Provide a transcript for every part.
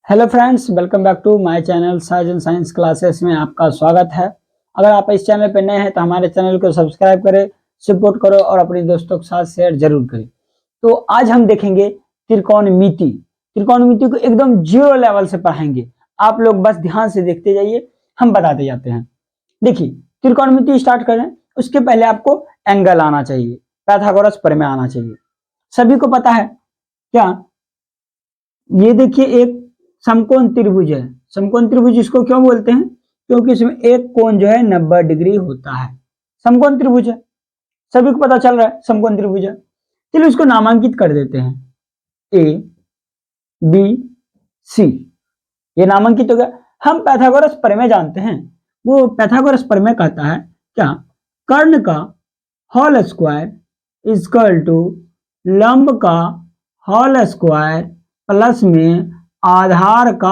Hello friends, welcome back to my channel science and science classes में आपका स्वागत है। अगर आप इस चैनल पर नए हैं तो हमारे चैनल को सब्सक्राइब करें, सपोर्ट करो और अपने दोस्तों के साथ शेयर जरूर करें। तो आज हम देखेंगे त्रिकोणमिति। त्रिकोणमिति को एकदम जीरो लेवल से पढ़ाएंगे। आप लोग बस ध्यान से देखते जाइए, हम बताते जाते हैं। देखिए, त्रिकोणमिति स्टार्ट करें उसके पहले आपको एंगल आना चाहिए, पाइथागोरस प्रमेय आना चाहिए। सभी को पता है क्या? ये देखिए, एक समकोण त्रिभुज है। समकोण त्रिभुज इसको क्यों बोलते हैं? क्योंकि इसमें एक कोण जो है 90 डिग्री होता है। समकोण त्रिभुज है, सभी को पता चल रहा है समकोण त्रिभुज है। चलिए इसको नामांकित कर देते हैं, ए बी सी। ये नामांकित हो गया। हम पाइथागोरस प्रमेय जानते हैं। वो पाइथागोरस प्रमेय कहता है क्या? कर्ण का होल स्क्वायर इक्वल टू लंब का होल स्क्वायर प्लस में आधार का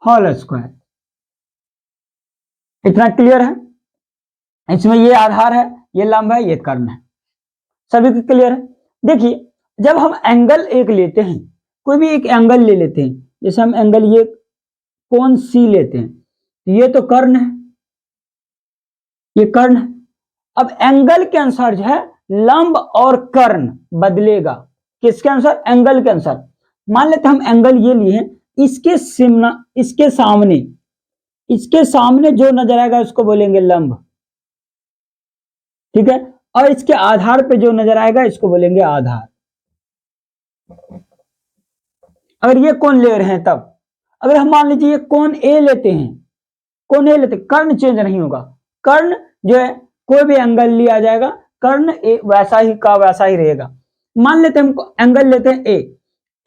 होल स्क्वायर। इतना क्लियर है? इसमें ये आधार है, ये लंब है, ये कर्ण है। सभी को क्लियर है? देखिए, जब हम एंगल एक लेते हैं, कोई भी एक एंगल ले लेते हैं, जैसे हम एंगल ये कोण सी लेते हैं, ये तो कर्ण है, ये कर्ण है। अब एंगल के अनुसार जो है लंब और कर्ण बदलेगा। किसके अनुसार? एंगल के अनुसार। मान लेते हम एंगल ये लिए हैं, इसके सामने जो नजर आएगा उसको बोलेंगे लंब, ठीक है। और इसके आधार पे जो नजर आएगा इसको बोलेंगे आधार। अगर ये कोण ले रहे हैं तब, अगर हम मान लीजिए ये कोण ए लेते हैं, कोण ए लेते, कर्ण चेंज नहीं होगा। कर्ण जो है कोई भी एंगल लिया जाएगा, कर्ण वैसा ही का वैसा ही रहेगा। मान लेते हैं हम एंगल लेते हैं ए,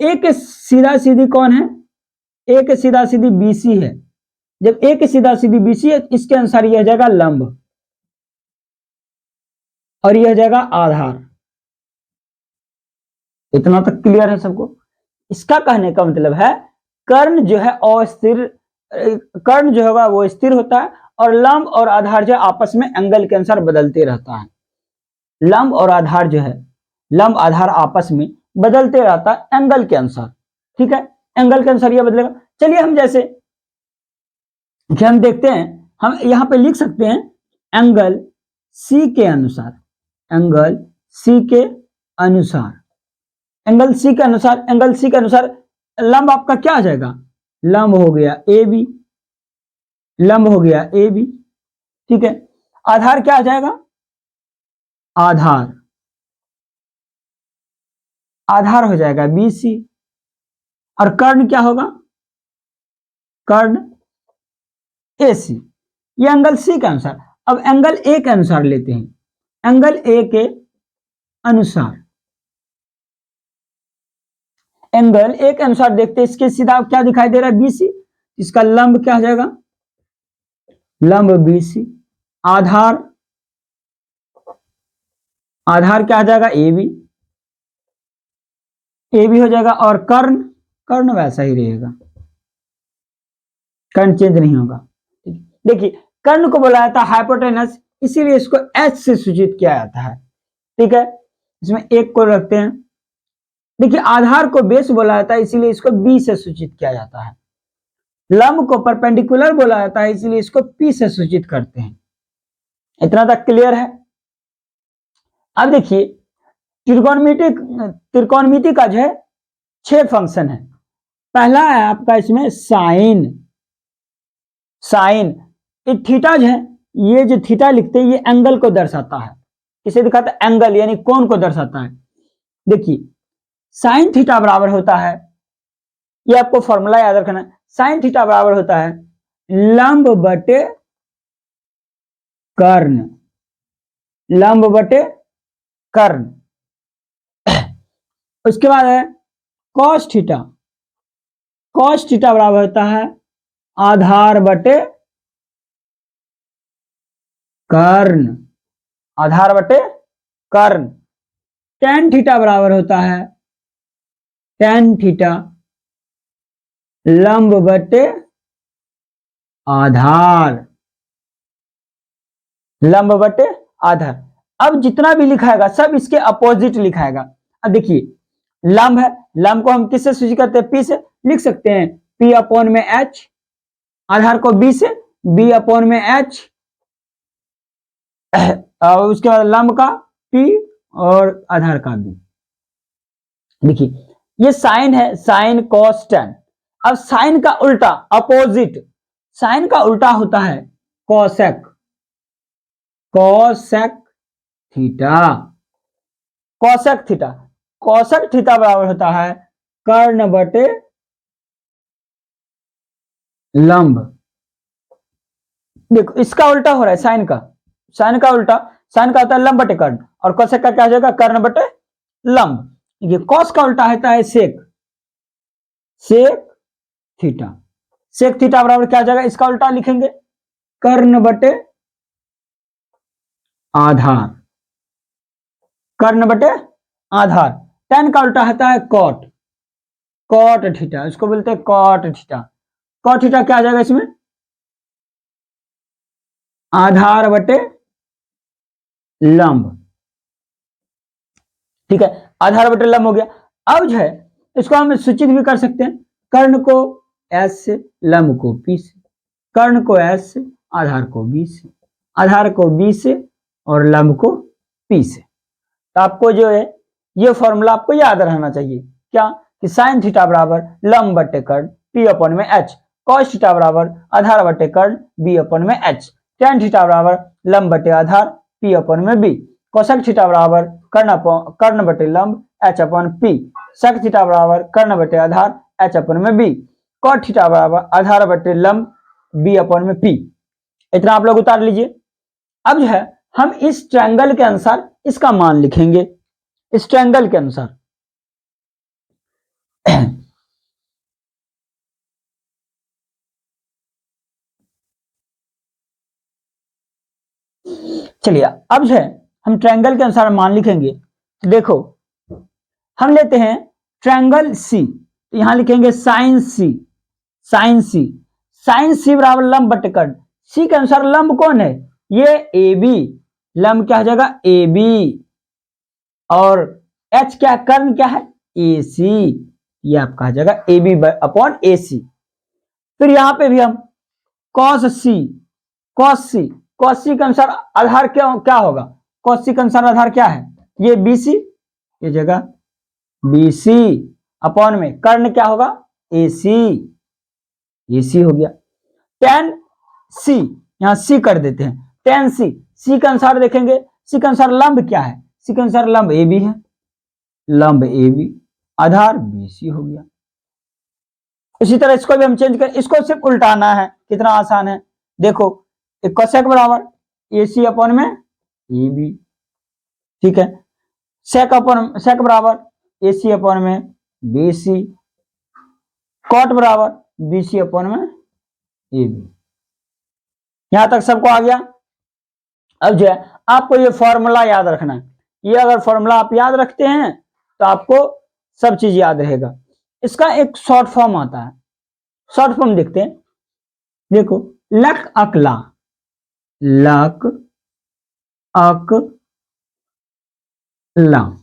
ए के सीधा सीधी कौन है? ए के सीधा सीधी बीसी है। जब ए के सीधा सीधी बीसी है, इसके अनुसार यह जाएगा लंब और यह जाएगा आधार। इतना तक क्लियर है सबको? इसका कहने का मतलब है कर्ण जो है अस्थिर, कर्ण जो होगा वो स्थिर होता है और लंब और आधार जो आपस में एंगल के अनुसार बदलते रहता है। लंब और आधार जो है, लंब आधार आपस में बदलते रहता है एंगल के अनुसार, ठीक है। एंगल के अनुसार यह बदलेगा। चलिए हम जैसे कि हम देखते हैं, हम यहां पे लिख सकते हैं एंगल सी के अनुसार, एंगल सी के अनुसार, एंगल सी के अनुसार, एंगल सी के अनुसार लंब आपका क्या आ जाएगा? लंब हो गया ए बी, लंब हो गया ए बी, ठीक है। आधार क्या आ जाएगा? आधार, आधार हो जाएगा बी सी। और कर्ण क्या होगा? कर्ण ए सी। ये एंगल सी के अनुसार। अब एंगल ए के अनुसार लेते हैं, एंगल ए के अनुसार, एंगल ए के अनुसार देखते हैं, इसके सीधा क्या दिखाई दे रहा है? बीसी। इसका लंब क्या हो जाएगा? लंब बीसी। आधार, आधार क्या आ जाएगा? ए बी, ए बी हो जाएगा। और कर्ण, कर्ण वैसा ही रहेगा, कर्ण चेंज नहीं होगा। देखिए, कर्ण को बोला जाता है हाइपोटेनस, इसीलिए इसको एच से सूचित किया जाता है, ठीक है। इसमें एक को रखते हैं। देखिए, आधार को बेस बोला जाता है, इसीलिए इसको बी से सूचित किया जाता है। लंब को परपेंडिकुलर बोला जाता है, इसलिए इसको पी से सूचित करते हैं। इतना तक क्लियर है? अब देखिए, त्रिकोणमिति का जो है 6 फंक्शन है। पहला है आपका इसमें साइन। साइन, ये थीटा जो है, ये जो थीटा लिखते हैं, ये एंगल को दर्शाता है। किसे दिखाता है? एंगल, यानी कोण को दर्शाता है। देखिए, साइन थीटा बराबर होता है, ये आपको फॉर्मूला याद रखना है, साइन थीटा बराबर होता है लंब बटे कर्ण, लंब बटे कर्ण। उसके बाद है कॉस थीटा, कॉस थीटा बराबर होता है आधार बटे कर्ण, आधार बटे कर्ण। टेन थीटा बराबर होता है टेन थीटा लंब बटे आधार, लंब बटे आधार। अब जितना भी लिखाएगा सब इसके अपोजिट लिखाएगा। अब देखिए, लंब है, लंब को हम किससे सूचित करते हैं? पी से। लिख सकते हैं P अपॉन में H, आधार को B से, B अपॉन में H, और उसके बाद लंब का P और आधार का B। देखिए ये साइन है, साइन कॉस टेन। अब साइन का उल्टा अपोजिट, साइन का उल्टा होता है cosec, cosec theta, cosec theta. Cosec theta बराबर होता है कर्ण बटे लंब। देखो इसका उल्टा हो रहा है साइन का, साइन का उल्टा, साइन का होता है लंब बटे कर्ण, और कोसेक का क्या हो जाएगा, कर्ण बटे लंब। ये कॉस का उल्टा होता है सेक, सेक थीटा। सेक थीटा बराबर क्या हो जाएगा, इसका उल्टा लिखेंगे कर्ण बटे आधार, कर्ण बटे आधार। टेन का उल्टा होता है कॉट, कॉट थीटा, इसको बोलते हैं कॉट थीटा। कॉट थीटा क्या आ जाएगा इसमें, आधार बटे लंब। ठीक है, आधार बटे लंब हो गया। अब जो है इसको हम सूचित भी कर सकते हैं, कर्ण को S से, लंब को P से, कर्ण को S से, आधार को B से, आधार को B से और लंब को P से। तो आपको जो है ये फॉर्मूला आपको याद रहना चाहिए, क्या कि साइन थीटा बराबर लंब बटे कर्ण P अपॉन में H, कॉस थीटा बराबर आधार बटे कर्ण B अपॉन में H, टेन थीटा बराबर लंब बटे आधार P अपॉन में B, कोसेक थीटा बराबर कर्ण बटे लंब H upon P, sec theta बराबर कर्ण बटे आधार H अपॉन में B, कॉट थीटा बराबर आधार बटे लंब B अपॉन में P। इतना आप लोग उतार लीजिए। अब जो है हम इस ट्रायंगल के अनुसार इसका मान लिखेंगे, इस ट्रायंगल के अनुसार। चलिए अब जो है हम ट्रायंगल के अनुसार मान लिखेंगे। देखो हम लेते हैं ट्रायंगल सी, तो यहां लिखेंगे साइन सी, साइन सी, साइन सी बराबर लंब बटे कर्ण। सी के अनुसार लंब कौन है, ये ए बी, लंब क्या हो जाएगा ए बी, और एच क्या, कर्ण क्या है ए सी, ये आपका हो जाएगा ए बी अपॉन ए सी। फिर यहां पे भी हम कॉस सी, कॉस सी, कॉस सी के अनुसार आधार क्या क्या होगा, कॉस सी के अनुसार आधार क्या है, ये बी सी, ये जगह बी सी अपॉन में कर्ण क्या होगा ए सी, ये सी हो गया। टेन सी, यहां सी कर देते हैं, टेन सी, सी के अनुसार देखेंगे, सी के अनुसार लंब क्या है, सी के अनुसार लंब ए बी है, लंब A B, Aadhaar B C हो गया। इसी तरह इसको भी हम चेंज कर, इसको सिर्फ उल्टाना है, कितना आसान है। देखो एक कोसेक बराबर ए सी अपॉन में ए बी, ठीक है, सेक अपॉन सेक बराबर ए सी अपॉन में बी सी, कॉट बराबर बी सी अपॉन में ए बी। यहां तक सबको आ गया। अब जो है आपको ये फॉर्मूला याद रखना है, ये अगर फॉर्मूला आप याद रखते हैं तो आपको सब चीज याद रहेगा। इसका एक शॉर्ट फॉर्म आता है, शॉर्ट फॉर्म देखते हैं। देखो लक अकला, लक अक लाम,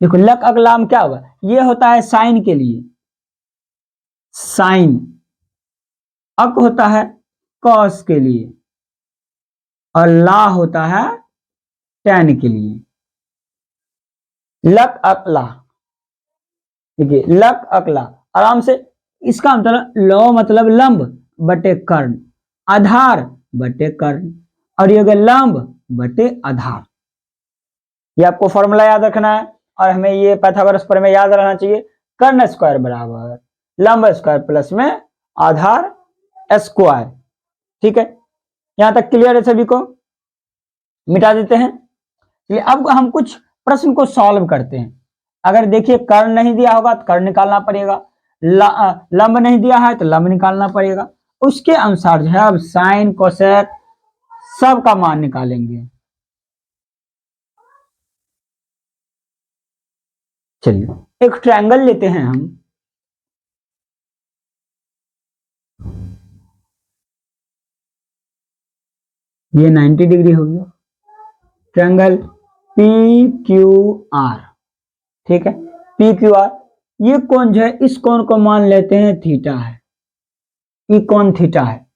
देखो लक अकलाम क्या होगा, ये होता है साइन के लिए, साइन, अक होता है कॉस के लिए, और ला होता है टेन के लिए। लक अकला, देखिए लक अकला आराम से, इसका मतलब लो मतलब लंब बटे कर्ण, आधार बटे कर्ण, और ये लंब बटे आधार। ये आपको फॉर्मूला याद रखना है, और हमें ये पाइथागोरस प्रमेय याद रहना चाहिए। कर्ण स्क्वायर बराबर लंब स्क्वायर प्लस में आधार स्क्वायर। ठीक है, यहां तक क्लियर है सभी को, मिटा देते हैं। चलिए अब हम कुछ प्रश्न को सॉल्व करते हैं। अगर देखिए कर्ण नहीं दिया होगा तो कर्ण निकालना पड़ेगा, लंब नहीं दिया है तो लंब निकालना पड़ेगा, उसके अनुसार जो है अब साइन कोसेक सब का मान निकालेंगे। चलिए एक ट्रायंगल लेते हैं हम, ये 90 डिग्री हो गया, ट्रायंगल पी क्यू आर, ठीक है, पी क्यू आर, ये कोण जो है इस कोण को मान लेते हैं थीटा है, ये कोण थीटा है,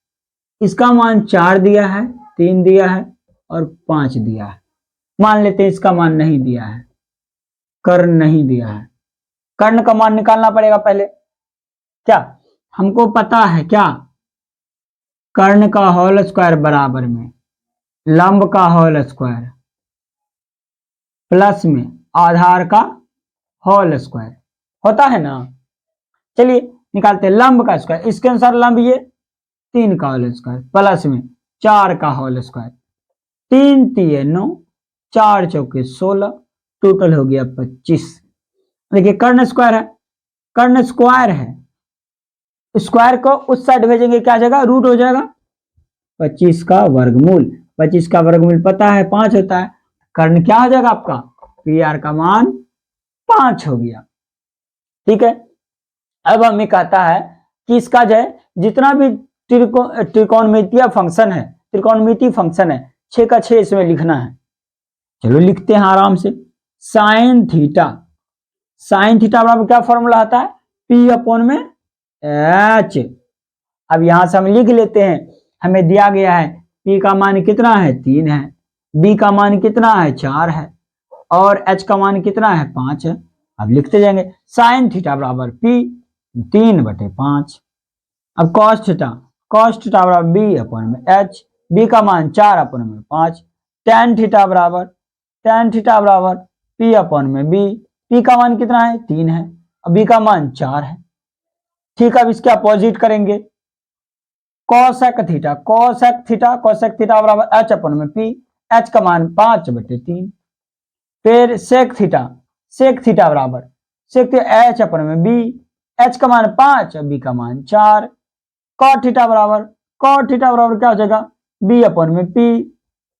इसका मान 4 दिया है, 3 दिया है और 5 दिया है। मान लेते हैं इसका मान नहीं दिया है, कर्ण नहीं दिया है। कर्ण का मान निकालना पड़ेगा पहले। क्या हमको पता है क्या, कर्ण का होल स्क्वायर बराबर में लंब का होल स्क्वायर प्लस में आधार का होल स्क्वायर होता है ना। चलिए निकालते हैं लंब का स्क्वायर, इसके अनुसार लंब ये 3 का होल स्क्वायर प्लस में 4 का होल स्क्वायर, 3 3 9, 4 चौके 16, टोटल हो गया 25। देखिए कर्ण स्क्वायर है, कर्ण स्क्वायर है, स्क्वायर को उस साइड भेजेंगे क्या जगह रूट हो जाएगा 25 का वर्गमूल। 25 का वर्गमूल पता है 5 होता है, कर्ण क्या हो जाएगा आपका पी आर का मान 5 हो गया। ठीक है, अब हमें कहता है कि इसका जो है जितना भी त्रिकोणमितीय फंक्शन है, त्रिकोणमितीय फंक्शन है 6 का 6 इसमें लिखना है। चलो लिखते हैं आराम से। साइन थीटा, साइन थीटा बराबर क्या फॉर्मूला आता है पी अपॉन में एच। अब यहां से हम लिख लेते हैं, हमें दिया गया है पी का मान कितना है 3 है, बी का मान कितना है 4 है और एच का मान कितना है 5 है। अब लिखते जाएंगे साइन थीटा बराबर पी 3/5। अब कॉस थीटा, कॉस थीटा बराबर बी अपॉन में एच, बी का मान 4 अपॉन में 5। टेन थीटा बराबर, टेन थीटा बराबर पी अपॉन में बी, पी का मान कितना है 3 है और बी का मान 4 है। ठीक है, अब इसके अपोजिट करेंगे cosec theta, cosec theta, cosec theta बराबर एच अपॉन में पी, एच का मान 5/3। फिर सेक थीटा, सेक थीटा बराबर सेक एच अपॉन में बी, एच का मान 5 और बी का मान 4। कॉट थीटा बराबर, कॉट थीटा बराबर क्या हो जाएगा बी अपॉन में पी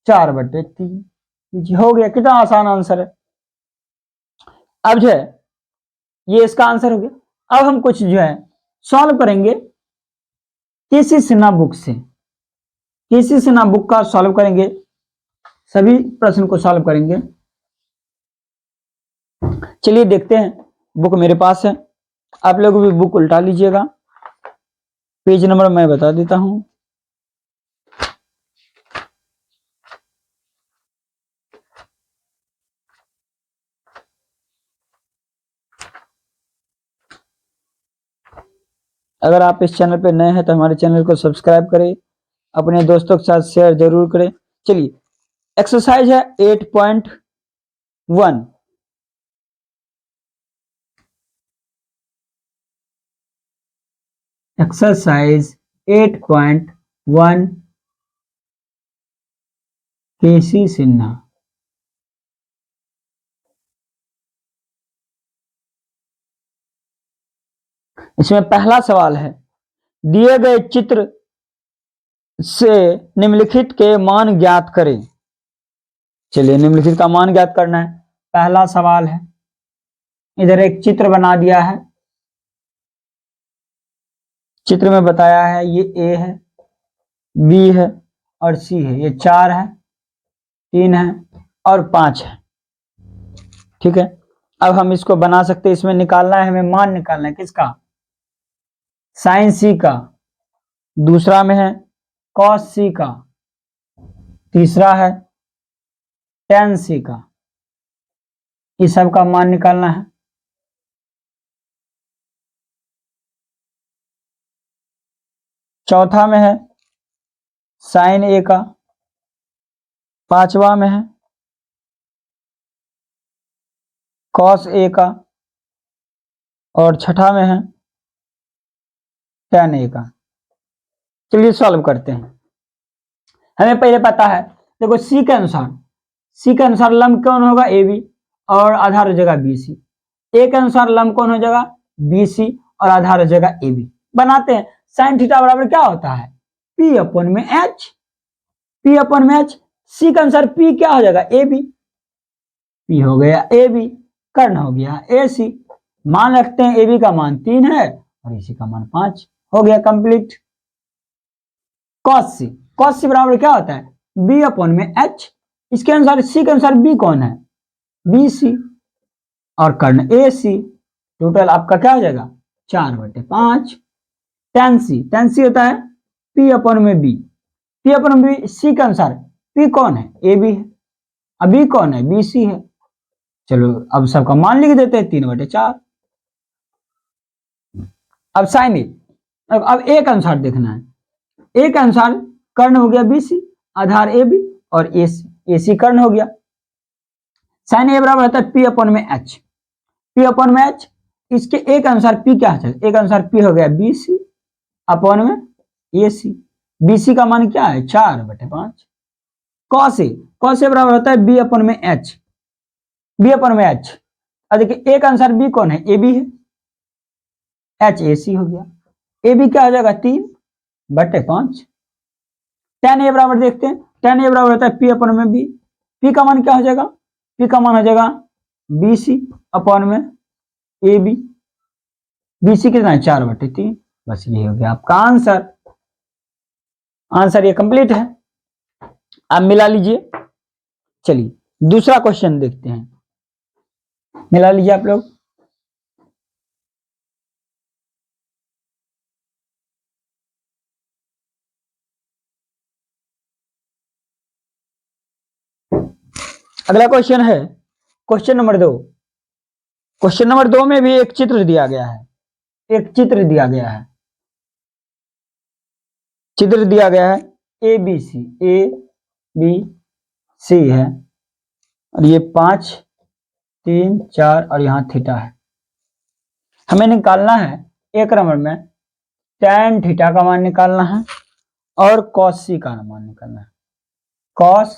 4/3। हो गया, कितना आसान आंसर है। अब जो है ये इसका आंसर हो गया। अब हम कुछ जो है सॉल्व करेंगे केसी सिन्हा बुक से, केसी सिन्हा बुक का सॉल्व करेंगे, सभी प्रश्न को सॉल्व करेंगे। चलिए देखते हैं, बुक मेरे पास है, आप लोग भी बुक उल्टा लीजिएगा। पेज नंबर मैं बता देता हूं, अगर आप इस चैनल पे नए हैं तो हमारे चैनल को सब्सक्राइब करें, अपने दोस्तों के साथ शेयर जरूर करें। चलिए एक्सरसाइज है 8.1, एक्सरसाइज 8.1 केसी सिन्हा। इसमें पहला सवाल है दिए गए चित्र से निम्नलिखित के मान ज्ञात करें। चलिए निम्नलिखित का मान ज्ञात करना है। पहला सवाल है, इधर एक चित्र बना दिया है, चित्र में बताया है ये ए है, बी है और सी है, ये 4 है, 3 है और 5 है। ठीक है, अब हम इसको बना सकते हैं, इसमें निकालना है हमें, मान निकालना है किसका साइन सी का, दूसरा में है कॉस सी का, तीसरा है टेन सी का, इस सब का मान निकालना है। चौथा में है साइन ए का, पांचवा में है कॉस ए का और छठा में है टेन ए का। चलिए सॉल्व करते हैं। हमें पहले पता है, देखो सी के अनुसार, सी के अनुसार लंब कौन होगा ए बी और आधार हो जाएगा बी सी, ए के अनुसार लंब कौन हो जाएगा बी सी और आधार हो जाएगा ए बी। बनाते हैं, साइन थीटा बराबर क्या होता है पी अपॉन में एच, पी अपॉन में एच, सी के अनुसार पी क्या हो जाएगा ए बी, पी हो गया ए बी, कर्ण हो गया ए सी, मान रखते हैं ए बी का मान 3 है और इसी का मान 5, हो गया कंप्लीट। कॉस सी, कॉस सी बराबर क्या होता है बी अपॉन में एच, इसके अनुसार सी के अनुसार बी कौन है बी सी और कर्ण ए सी, टोटल आपका क्या हो जाएगा 4/5। tan सी होता है P/B। P/B सी के अनुसार P कौन है, ए बी है, अब B कौन है, बी सी है। चलो अब सबका मान लिख देते हैं 3/4। अब साइन ए, अब ए के अनुसार देखना है, ए के अनुसार कर्ण हो गया BC, आधार AB और AC कर्ण हो गया। साइन ए बराबर होता है P/H। P/H इसके एक अनुसार P क्या है, एक अनुसार P हो गया BC अपॉन में AC। BC का मान क्या है 4/5। cos A बराबर होता है B/H। B/H अब देखिए एक अनुसार B कौन है, AB है, H AC हो गया, AB क्या हो जाएगा 3/5। tan A बराबर देखते हैं, tan A बराबर होता है P/B। P का मान क्या हो जाएगा, P का मान हो जाएगा BC अपॉन में AB। BC कितना है 4/3। बस ये हो गया आपका आंसर। आंसर ये कंप्लीट है, आप मिला लीजिए। चलिए दूसरा क्वेश्चन देखते हैं, मिला लीजिए आप लोग। अगला क्वेश्चन है क्वेश्चन नंबर 2। क्वेश्चन नंबर 2 में भी एक चित्र दिया गया है, एक चित्र दिया गया है, चित्र दिया गया है ए बी सी है और ये 5 3 4 और यहाँ थीटा है। हमें निकालना है एक नंबर में tan थीटा का मान निकालना है और cos C का मान निकालना है, cos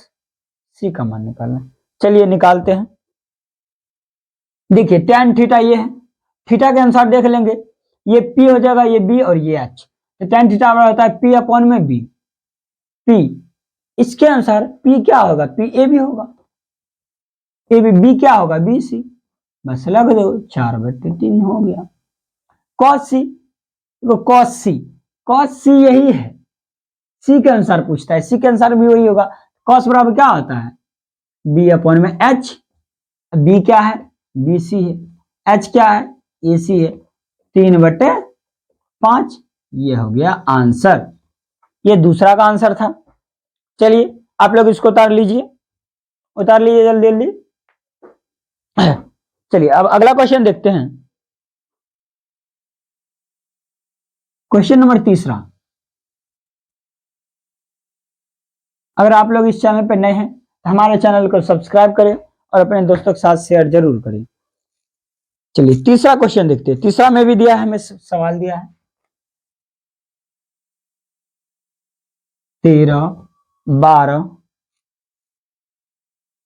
C का मान निकालना है। चलिए निकालते हैं। देखिए tan थीटा ये है, थीटा के अनुसार देख लेंगे, ये P हो जाएगा, ये B और ये H। तो tan थीटा बराबर होता है P/B। P इसके अनुसार P क्या होगा, P A B होगा, A B क्या होगा BC। बस लग दो 4/3 हो गया। cos C, तो cos C यही है, C के अनुसार पूछता है, C के अनुसार भी वही होगा। cos बराबर क्या होता है B/H। B क्या है BC है, H क्या है AC है, 3/5। ये हो गया आंसर, ये दूसरा का आंसर था। चलिए आप लोग इसको उतार लीजिए, उतार लीजिए जल्दी जल्दी। चलिए अब अगला क्वेश्चन देखते हैं, क्वेश्चन नंबर 3। अगर आप लोग इस चैनल पर नए हैं तो हमारे चैनल को सब्सक्राइब करें और अपने दोस्तों के साथ शेयर जरूर करें। चलिए तीसरा क्वेश्चन देखते हैं, तीसरा में भी दिया है, हमें सवाल दिया है 13 12,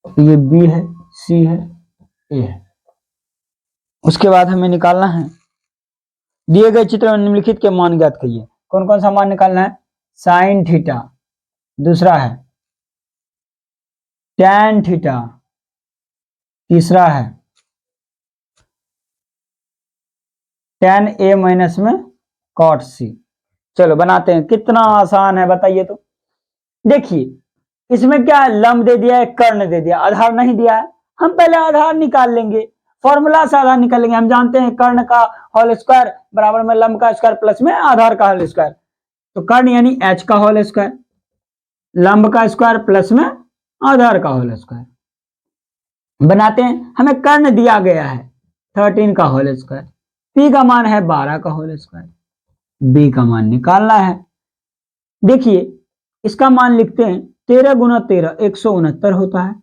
ये B है, C है, A है। उसके बाद हमें निकालना है दिए गए चित्र में निम्नलिखित के मान ज्ञात करिए। कौन कौन सा मान निकालना है, साइन थीटा, दूसरा है tan थीटा, तीसरा है tan A माइनस में cot C। चलो बनाते हैं, कितना आसान है बताइए तो। देखिए इसमें क्या है, लंब दे दिया है, कर्ण दे दिया, आधार नहीं दिया है। हम पहले आधार निकाल लेंगे, फॉर्मूला से आधार निकालेंगे। हम जानते हैं कर्ण का होल स्क्वायर बराबर में लंब का स्क्वायर प्लस में आधार का होल स्क्वायर। तो कर्ण यानी h का होल स्क्वायर, लंब का स्क्वायर प्लस में आधार का होल स्क्वायर। बनाते हैं, हमें कर्ण दिया गया है 13 का होल स्क्वायर, P का मान है 12 का होल स्क्वायर, B का मान निकालना है। देखिए इसका मान लिखते हैं, 13 गुना 13 169 होता है,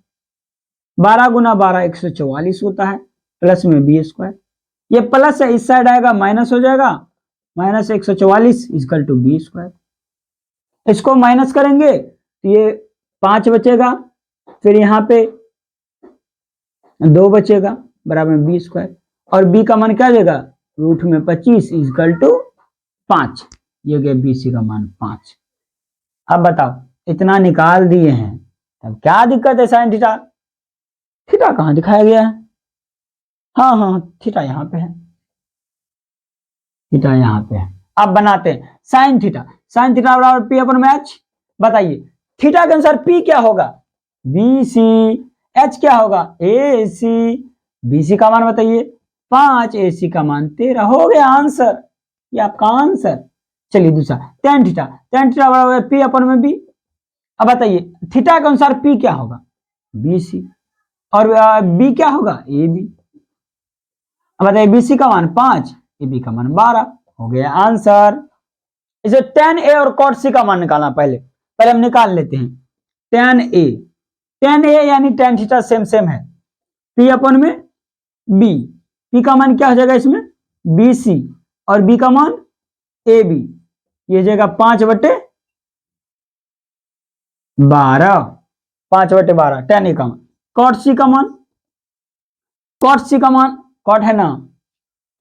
12 गुना 12 144 होता है, प्लस में B स्क्वायर। ये प्लस है, इस साइड आएगा माइनस हो जाएगा, minus 144 equal to B square. इसको माइनस करेंगे तो ये 5 बचेगा, फिर यहाँ पे 2 बचेगा बराबर में B स्क्वायर, और B का मान क्या देगा रूट में 25 इक्वल टू 5। ये गया BC का मान 5। अब बताओ इतना निकाल दिए हैं, तब क्या दिक्कत है, साइन थीटा, थीटा कहां दिखाया गया है, हाँ थीटा यहाँ पे है, थीटा यहाँ पे है। अब बनाते हैं साइन थीटा, साइन थीटा बराबर P/H। बताइए थीटा के अनुसार P क्या होगा BC, H क्या होगा AC, BC का मान बताइए 5 AC का मान 13 हो गया आंसर, ये आपका आंसर। चलिए दूसरा tan थीटा, tan थीटा बराबर है P अपन में B। अब बताइए थीटा के अनुसार P क्या होगा, BC, और B क्या होगा, AB। अब बताइए BC का मान 5, AB का मान 12, हो गया आंसर। इसे tan A और cot C का मान निकालना, पहले हम निकाल लेते हैं। tan A यानी tan थीटा सेम सेम है, P अपन में B, P का मान क्या हो जाएगा इसमें, BC, और B का मान AB, ये जाएगा 5/12, 5/12 tan A का मान। cot C का मान, cot है ना,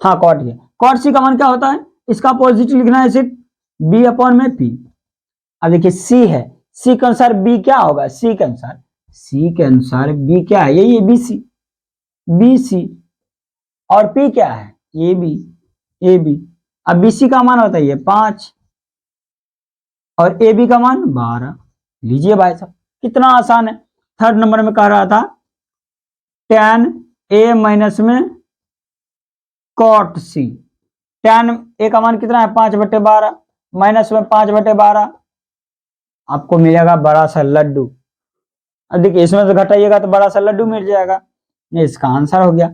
हाँ cot है, cot C का मान क्या होता है, इसका पॉजिटिव लिखना है सिर्फ, B अपॉन में P। अब देखिए C है, C के अनुसार B क्या होगा, C के अनुसार B क्या है, यही है BC, और P क्या है, AB। अब BC का मान बताइए 5 और AB का मान 12। लीजिए भाई साहब, कितना आसान है। थर्ड नंबर में कह रहा था tan A माइनस में cot C, tan A का मान कितना है 5/12, माइनस में 5/12, आपको मिलेगा बड़ा सा लड्डू। अब देखिए इसमें से घटाइएगा तो बड़ा सा लड्डू मिल जाएगा, ये इसका आंसर हो गया।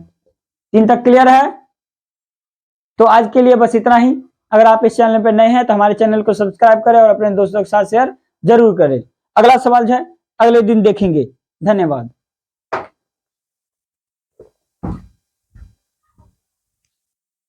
3 तक क्लियर है। तो आज के लिए बस इतना ही। अगर आप इस चैनल पर नए हैं तो हमारे चैनल को सब्सक्राइब करें और अपने दोस्तों के साथ शेयर जरूर करें। अगला सवाल जो है अगले दिन देखेंगे। धन्यवाद।